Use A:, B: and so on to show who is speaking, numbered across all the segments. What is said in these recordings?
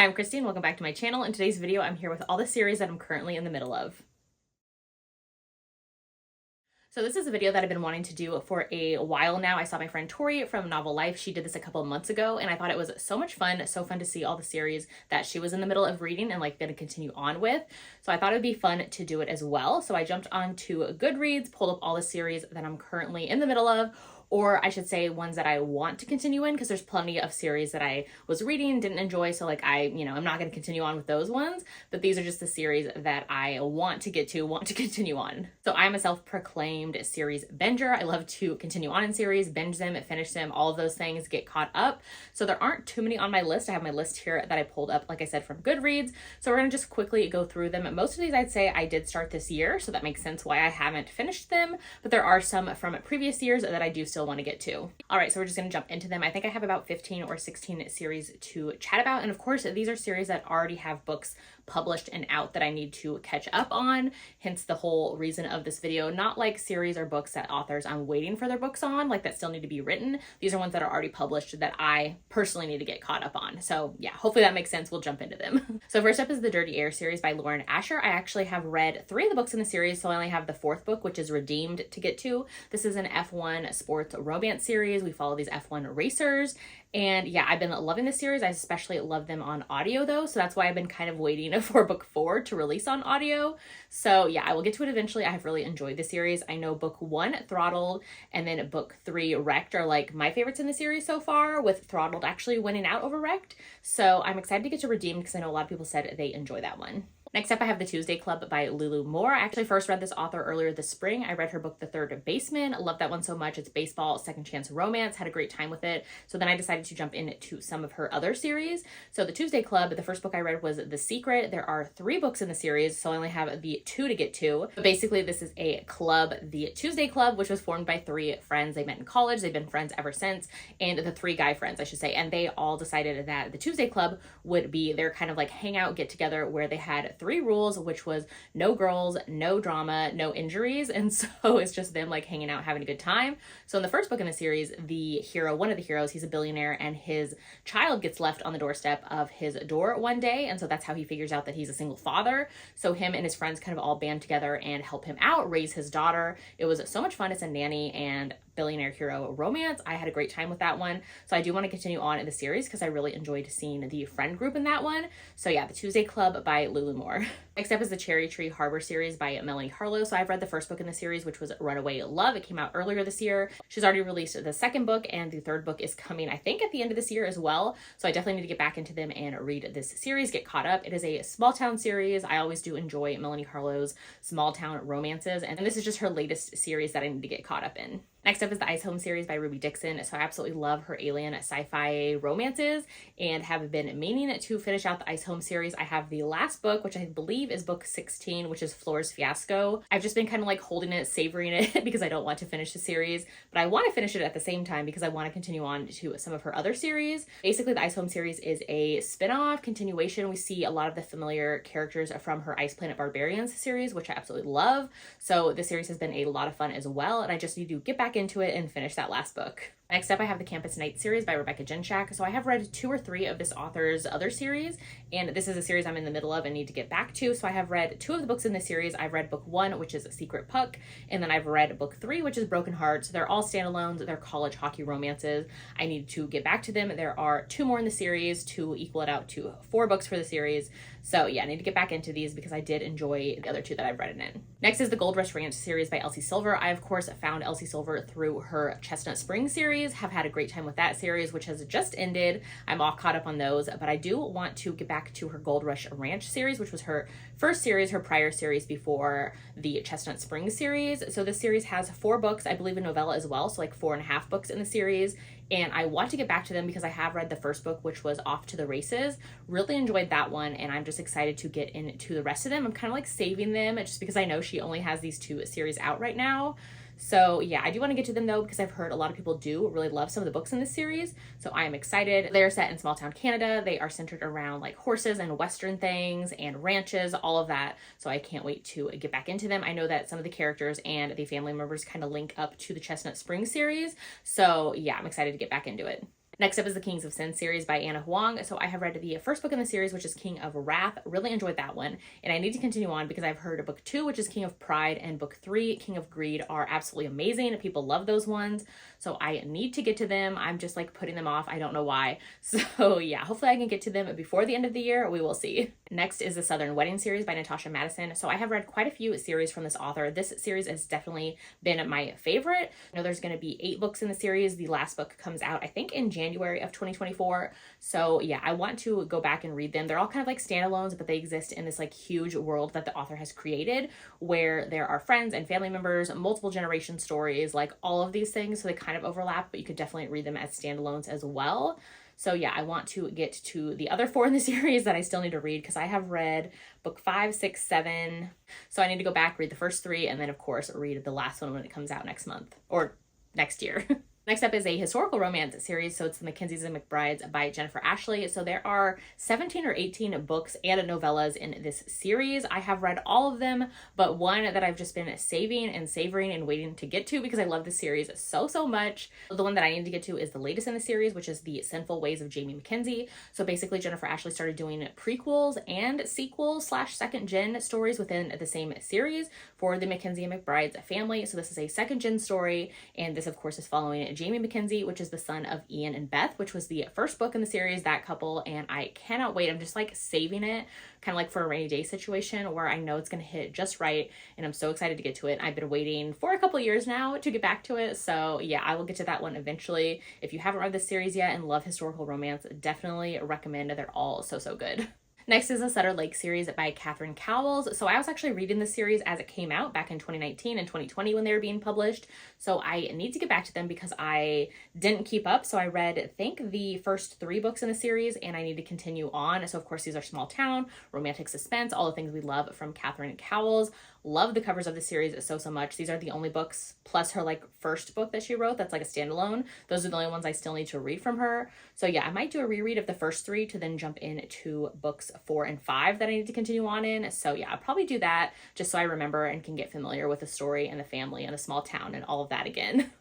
A: Hi, I'm Christy and welcome back to my channel. In today's video, I'm here with all the series that I'm currently in the middle of. So this is a video that I've been wanting to do for a while now. I saw my friend Tori from Novel Life. She did this a couple of months ago and I thought it was so much fun, so fun to see all the series that she was in the middle of reading and like going to continue on with. So I thought it would be fun to do it as well. So I jumped onto Goodreads, pulled up all the series that I'm currently in the middle of, or I should say ones that I want to continue in, because there's plenty of series that I was reading, didn't enjoy, so like I'm not going to continue on with those ones, but these are just the series that I want to continue on. So I'm a self-proclaimed series binger. I love to continue on in series, binge them, finish them, all of those things, get caught up. So there aren't too many on my list. I have my list here that I pulled up, like I said, from Goodreads. So we're going to just quickly go through them. Most of these I'd say I did start this year, so that makes sense why I haven't finished them, but there are some from previous years that I do still want to get to. All right, so we're just going to jump into them. I think I have about 15 or 16 series to chat about. And of course, these are series that already have books published and out that I need to catch up on. Hence the whole reason of this video, not like series or books that authors I'm waiting for their books on, like that still need to be written. These are ones that are already published that I personally need to get caught up on. So yeah, hopefully that makes sense. We'll jump into them. So first up is the Dirty Air series by Lauren Asher. I actually have read 3 of the books in the series, so I only have the 4th book, which is Redeemed, to get to. This is an F1 sports romance series. We follow these F1 racers. And yeah, I've been loving this series. I especially love them on audio though. So that's why I've been kind of waiting for book 4 to release on audio. So yeah, I will get to it eventually. I have really enjoyed the series. I know book 1, Throttled, and then book 3, Wrecked, are like my favorites in the series so far, with Throttled actually winning out over Wrecked. So I'm excited to get to Redeemed because I know a lot of people said they enjoy that one. Next up, I have The Tuesday Club by Lulu Moore. I actually first read this author earlier this spring. I read her book, The Third Baseman. I love that one so much. It's baseball, second chance romance. Had a great time with it. So then I decided to jump into some of her other series. So The Tuesday Club, the first book I read was The Secret. There are 3 books in the series, so I only have the 2 to get to. But basically, this is a club, the Tuesday Club, which was formed by 3 friends. They met in college. They've been friends ever since. And the 3 guy friends, I should say. And they all decided that the Tuesday Club would be their kind of like hangout, get together, where they had 3 rules, which was no girls, no drama, no injuries. And so it's just them like hanging out, having a good time. So in the first book in the series, the hero, one of the heroes, he's a billionaire and his child gets left on the doorstep of his door one day. And so that's how he figures out that he's a single father. So him and his friends kind of all band together and help him out, raise his daughter. It was so much fun. It's a nanny and billionaire hero romance. I had a great time with that one. So I do want to continue on in the series because I really enjoyed seeing the friend group in that one. So yeah, The Tuesday Club by Lulu Moore. Next up is the Cherry Tree Harbor series by Melanie Harlow. So I've read the first book in the series, which was Runaway Love. It came out earlier this year. She's already released the second book and the 3rd book is coming, I think, at the end of this year as well. So I definitely need to get back into them and read this series, get caught up. It is a small town series. I always do enjoy Melanie Harlow's small town romances. And this is just her latest series that I need to get caught up in. Next up is the Ice Home series by Ruby Dixon. So I absolutely love her alien sci-fi romances and have been meaning to finish out the Ice Home series. I have the last book, which I believe is book 16, which is Floor's Fiasco. I've just been kind of like holding it, savoring it because I don't want to finish the series, but I want to finish it at the same time because I want to continue on to some of her other series. Basically, the Ice Home series is a spin-off continuation. We see a lot of the familiar characters from her Ice Planet Barbarians series, which I absolutely love. So this series has been a lot of fun as well, and I just need to get back into it and finish that last book. Next up, I have the Campus Night series by Rebecca Genshak. So I have read 2 or 3 of this author's other series, and this is a series I'm in the middle of and need to get back to. So I have read 2 of the books in this series. I've read book 1, which is Secret Puck, and then I've read book 3, which is Broken Heart. So they're all standalones. They're college hockey romances. I need to get back to them. There are 2 more in the series to equal it out to 4 books for the series. So yeah, I need to get back into these because I did enjoy the other 2 that I've read it in. Next is the Gold Rush Ranch series by Elsie Silver. I, of course, found Elsie Silver through her Chestnut Springs series, have had a great time with that series, which has just ended. I'm all caught up on those, but I do want to get back to her Gold Rush Ranch series, which was her first series, her prior series before the Chestnut Springs series. So this series has 4 books, I believe a novella as well, so like 4.5 books in the series. And I want to get back to them because I have read the first book, which was Off to the Races. Really enjoyed that one, and I'm just excited to get into the rest of them. I'm kind of like saving them just because I know she only has these 2 series out right now. So yeah, I do want to get to them though, because I've heard a lot of people do really love some of the books in this series. So I am excited. They're set in small town Canada. They are centered around like horses and Western things and ranches, all of that. So I can't wait to get back into them. I know that some of the characters and the family members kind of link up to the Chestnut Springs series. So yeah, I'm excited to get back into it. Next up is the Kings of Sin series by Anna Huang. So I have read the first book in the series, which is King of Wrath. Really enjoyed that one. And I need to continue on because I've heard book 2, which is King of Pride, and book 3, King of Greed, are absolutely amazing. People love those ones. So I need to get to them. I'm just like putting them off. I don't know why. So yeah, hopefully I can get to them before the end of the year. We will see. Next is the Southern Wedding series by Natasha Madison. So I have read quite a few series from this author. This series has definitely been my favorite. I know there's going to be 8 books in the series. The last book comes out, I think, in January of 2024. So yeah, I want to go back and read them. They're all kind of like standalones, but they exist in this like huge world that the author has created where there are friends and family members, multiple generation stories, like all of these things. So they kind of overlap, but you could definitely read them as standalones as well. So yeah, I want to get to the other 4 in the series that I still need to read because I have read book 5, 6, 7. So I need to go back, read the first 3, and then of course read the last one when it comes out next month or next year. Next up is a historical romance series. So it's the Mackenzies and McBrides by Jennifer Ashley. So there are 17 or 18 books and novellas in this series. I have read all of them, but one that I've just been saving and savoring and waiting to get to because I love this series so much. The one that I need to get to is the latest in the series, which is The Sinful Ways of Jamie Mackenzie. So basically Jennifer Ashley started doing prequels and sequels / second gen stories within the same series for the Mackenzie and McBrides family. So this is a second gen story, and this of course is following Jamie Mackenzie, which is the son of Ian and Beth, which was the first book in the series, that couple, and I cannot wait. I'm just like saving it kind of like for a rainy day situation where I know it's going to hit just right, and I'm so excited to get to it. I've been waiting for a couple years now to get back to it, so yeah, I will get to that one eventually. If you haven't read this series yet and love historical romance, definitely recommend. They're all so good. Next is the Sutter Lake series by Catherine Cowles. So I was actually reading this series as it came out back in 2019 and 2020 when they were being published. So I need to get back to them because I didn't keep up. So I read, I think, the first 3 books in the series, and I need to continue on. So of course these are small town, romantic suspense, all the things we love from Catherine Cowles. Love the covers of the series so much. These are the only books, plus her like first book that she wrote that's like a standalone. Those are the only ones I still need to read from her. So yeah, I might do a reread of the first 3 to then jump into books 4 and 5 that I need to continue on in. So yeah, I'll probably do that just so I remember and can get familiar with the story and the family and the small town and all of that again.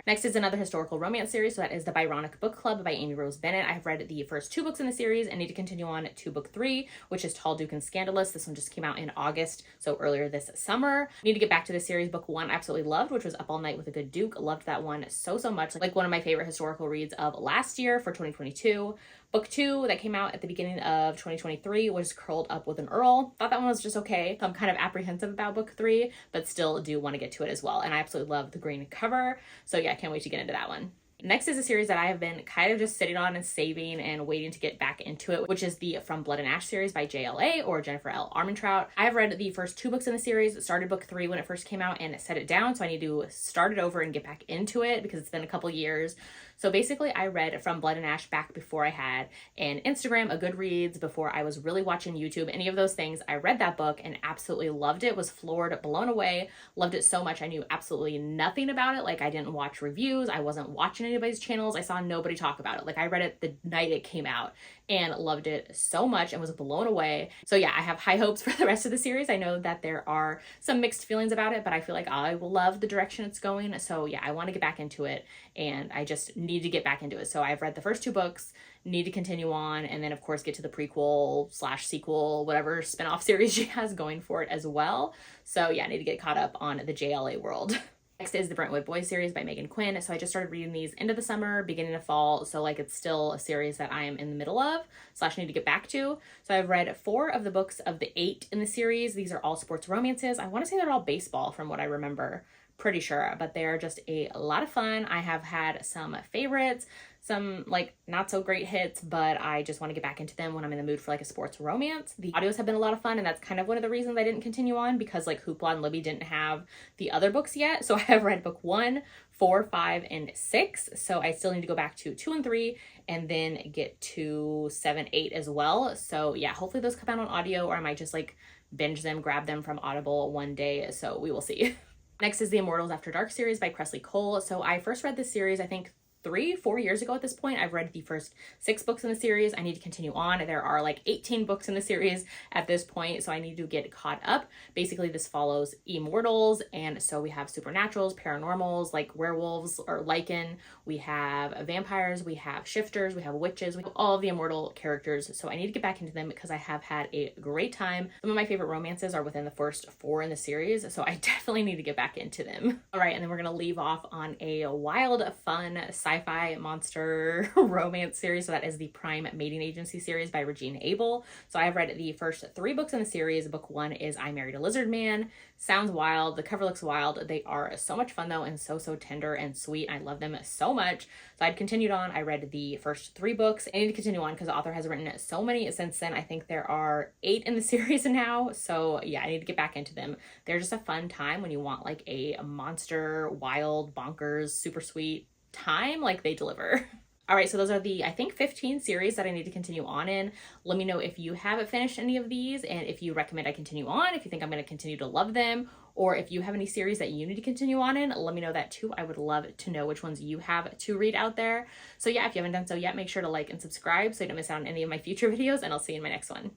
A: Next is another historical romance series, so that is the Byronic Book Club by Amy Rose Bennett. I have read the first 2 books in the series and need to continue on to book 3, which is Tall, Duke, and Scandalous. This one just came out in August, so earlier this summer. Need to get back to the series. Book 1 absolutely loved, which was Up All Night with a Good Duke. Loved that one so much. Like one of my favorite historical reads of last year for 2022. Book 2 that came out at the beginning of 2023 was Curled Up with an Earl. Thought that one was just okay. I'm kind of apprehensive about book 3, but still do want to get to it as well. And I absolutely love the green cover. So yeah, I can't wait to get into that one. Next is a series that I have been kind of just sitting on and saving and waiting to get back into it, which is the From Blood and Ash series by JLA or Jennifer L. Armentrout. I have read the first 2 books in the series, started book 3 when it first came out and set it down, so I need to start it over and get back into it because it's been a couple years. So basically I read From Blood and Ash back before I had an Instagram, a Goodreads, before I was really watching YouTube, any of those things. I read that book and absolutely loved it, was floored, blown away, loved it so much. I knew absolutely nothing about it. Like I didn't watch reviews, I wasn't watching anybody's channels, I saw nobody talk about it. Like I read it the night it came out and loved it so much and was blown away. So yeah, I have high hopes for the rest of the series. I know that there are some mixed feelings about it, but I feel like I will love the direction it's going. So yeah, I want to get back into it and I just need to get back into it. So I've read the first 2 books, need to continue on, and then of course get to the prequel / sequel, whatever spinoff series she has going for it as well. So yeah, I need to get caught up on the JLA world. Next is the Brentwood Boy Series by Megan Quinn. So I just started reading these end of the summer, beginning of fall. So like it's still a series that I am in the middle of / need to get back to. So I've read 4 of the books of the 8 in the series. These are all sports romances. I want to say they're all baseball from what I remember. Pretty sure, but they're just a lot of fun. I have had some favorites, some like not so great hits, but I just want to get back into them when I'm in the mood for like a sports romance. The audios have been a lot of fun, and that's kind of one of the reasons I didn't continue on because like Hoopla and Libby didn't have the other books yet. So I have read book 1, 4, 5, and 6. So I still need to go back to 2 and 3 and then get to 7, 8 as well. So yeah, hopefully those come out on audio, or I might just like binge them, grab them from Audible one day. So we will see. Next is the Immortals After Dark series by Cressley Cole. So I first read this series, I think 4 years ago at this point. I've read the first 6 books in the series. I need to continue on. There are like 18 books in the series at this point, so I need to get caught up. Basically, this follows Immortals, and so we have supernaturals, paranormals, like werewolves or lichen. We have vampires, we have shifters, we have witches, we have all of the immortal characters. So I need to get back into them because I have had a great time. Some of my favorite romances are within the first 4 in the series, so I definitely need to get back into them. All right, and then we're gonna leave off on a wild, fun sci-fi monster romance series. So that is the Prime Mating Agency series by Regina Abel. So I have read the first 3 books in the series. Book 1 is I Married a Lizard Man. Sounds wild. The cover looks wild. They are so much fun though, and so tender and sweet. I love them so much. So I'd continued on. I read the first 3 books. I need to continue on because the author has written so many since then. I think there are 8 in the series now. So yeah, I need to get back into them. They're just a fun time when you want like a monster, wild, bonkers, super sweet time. Like, they deliver. All right, so those are the, I think, 15 series that I need to continue on in. Let me know if you haven't finished any of these and if you recommend I continue on, if you think I'm going to continue to love them, or if you have any series that you need to continue on in, let me know that too. I would love to know which ones you have to read out there. So yeah, if you haven't done so yet, make sure to like and subscribe so you don't miss out on any of my future videos, and I'll see you in my next one.